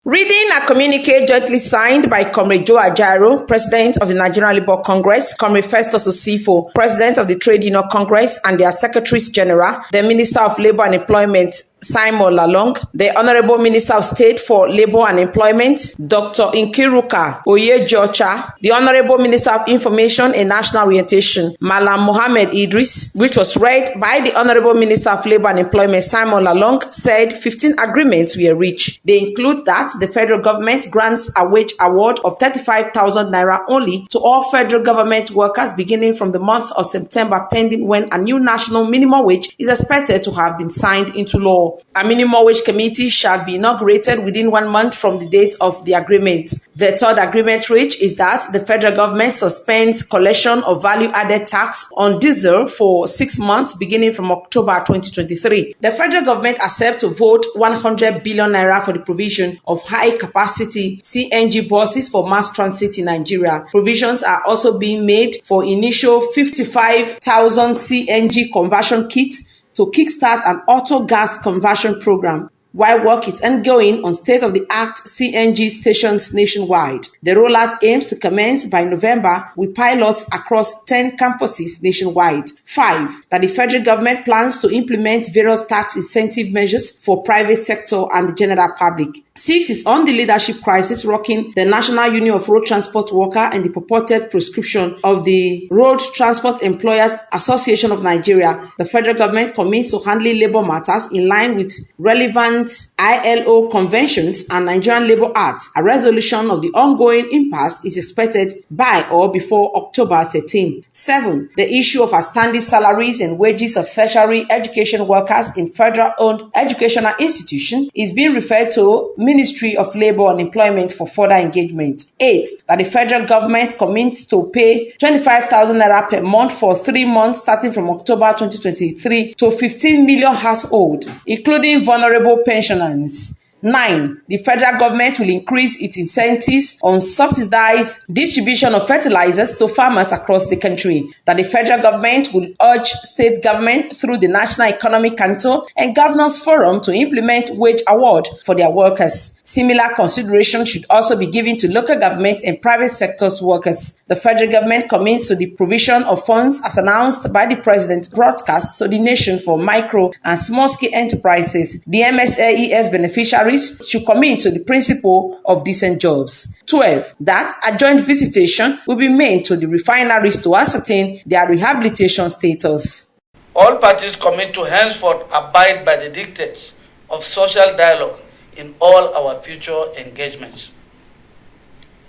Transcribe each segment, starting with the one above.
Reading a communique jointly signed by Comrade Joe Ajaero, President of the Nigerian Labour Congress, Comrade Festus Osifo, President of the Trade Union Congress, and their Secretaries General, the Minister of Labour and Employment, Simon Lalong, the Honourable Minister of State for Labour and Employment, Dr. Nkiruka Oyejocha, the Honourable Minister of Information and National Orientation, Malam Mohammed Idris, which was read by the Honourable Minister of Labour and Employment, Simon Lalong, said 15 agreements were reached. They include that the federal government grants a wage award of 35,000 naira only to all federal government workers beginning from the month of September, pending when a new national minimum wage is expected to have been signed into law. A minimum wage committee shall be inaugurated within 1 month from the date of the agreement. The third agreement reached is that the federal government suspends collection of value-added tax on diesel for 6 months beginning from October 2023. The federal government accepts to vote 100 billion naira for the provision of high-capacity CNG buses for mass transit in Nigeria. Provisions are also being made for initial 55,000 CNG conversion kits to kickstart an auto gas conversion program, while work is ongoing on state-of-the-art CNG stations nationwide. The rollout aims to commence by November with pilots across 10 campuses nationwide. 5. That the federal government plans to implement various tax incentive measures for private sector and the general public. 6 is on the leadership crisis rocking the National Union of Road Transport Workers and the purported prescription of the Road Transport Employers Association of Nigeria. The federal government commits to handling labor matters in line with relevant ILO conventions and Nigerian Labour Act. A resolution of the ongoing impasse is expected by or before October 13. 7. The issue of outstanding salaries and wages of tertiary education workers in federal-owned educational institutions is being referred to Ministry of Labour and Employment for further engagement. 8. That the federal government commits to pay 25,000 naira per month for 3 months starting from October 2023 to 15 million households, including vulnerable pensioners. 9. The federal government will increase its incentives on subsidized distribution of fertilizers to farmers across the country. That the federal government will urge state government through the National Economic Council and Governors Forum to implement wage award for their workers. Similar consideration should also be given to local government and private sector's workers. The federal government commits to the provision of funds as announced by the President broadcast to the nation for micro and small-scale enterprises. The MSAES beneficiaries should commit to the principle of decent jobs. 12. That a joint visitation will be made to the refineries to ascertain their rehabilitation status. All parties commit to henceforth abide by the dictates of social dialogue in all our future engagements.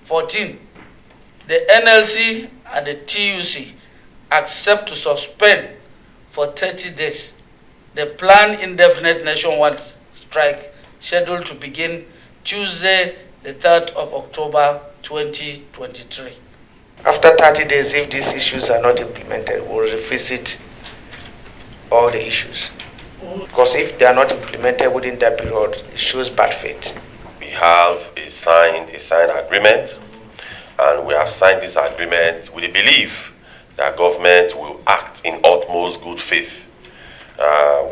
14. The NLC and the TUC accept to suspend for 30 days the planned indefinite nationwide strike scheduled to begin Tuesday, the 3rd of October 2023. After 30 days, if these issues are not implemented, we'll revisit all the issues. Because if they are not implemented within that period, it shows bad faith. We have a signed agreement, and we have signed this agreement with the belief that government will act in utmost good faith.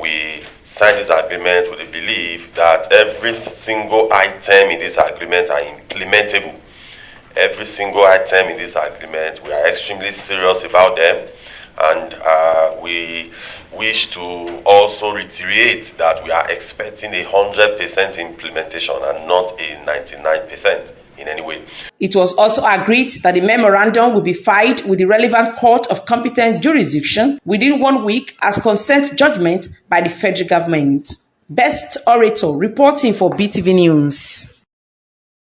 We signed this agreement with the belief that every single item in this agreement are implementable. Every single item in this agreement, we are extremely serious about them, and we wish to also reiterate that we are expecting 100% implementation and not a 99% in any way. It was also agreed that the memorandum will be filed with the relevant court of competent jurisdiction within 1 week as consent judgment by the federal government. Best Orator reporting for BTV News.